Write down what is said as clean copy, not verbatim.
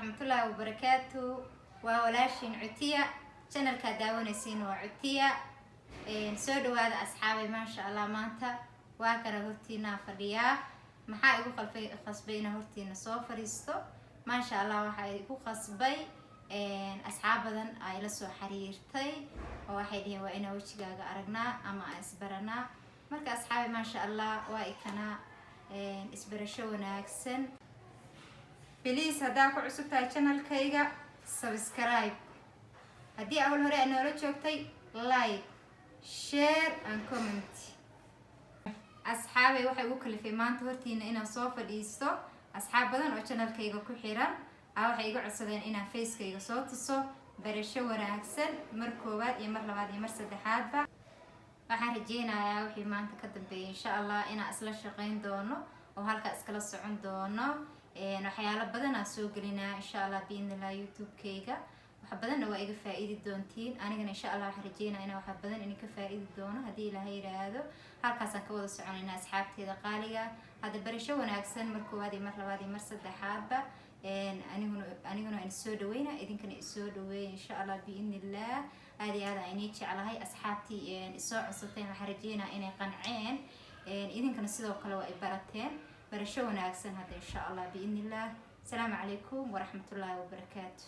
ورحمة الله وبركاته. وولاشين عتية channel كداونيسين وعتية soo dhawaada asxaabay ma sha Allah maanta waa kala hortiina fadhiya maxaa igu qasbayna hortiina soo fariisto ma sha Allah waxa igu qasbay asxaab badan ay la soo xiriirtay oo waxay dhaheen waa inaan wajigaaga aragnaa ama isbaranaa marka asxaabay ma sha Allah waa ikana isbarasho wanaagsan. Please hadaa ku cusub tahay channel-kayga subscribe, haddii awal hore aad noola joogtay like, share and comment. asxaabay waxay ugu kalifay maanta hortiina inaan soo fadhiisto asxaab badan oo channel-kayga ku xiran waxay iga codsadeen inaan face-kayga soo tuso barasho wanaagsan mar koowaad iyo mar labaad iyo mar saddexaadba. waxaan rajeynayaa wixii maanta ka dambeeyay insha Allah inaan isla shaqeyn doono oo halka iskala socon doono waxyaalo badan aan soo gelinaa insha Allah biidnillah YouTube-kayga wax badan waa iga faa'iidi doontiin anigana insha Allah waxaan rajeynayaa inaan wax badan idinka faa'iidi doono haddii Ilaahay yiraahdo. halkaas aan ka wada soconaynaa asxaabteeda qaaliga hada barasho wanaagsan mar koowaad iyo mar labaad iyo mar saddexaadba aniguna aan soo dhaweynaa idinkana soo dhaweey insha Allah biidnillah. aad iyo aad aan jeclahay asxaabtii soo codsateen waxaan rajeynayaa inay qanceen idinkana sidoo kale waa ay barateen barasho wanaagsan hada insha Allah biidnillah. السلام عليكم ورحمة الله وبركاته.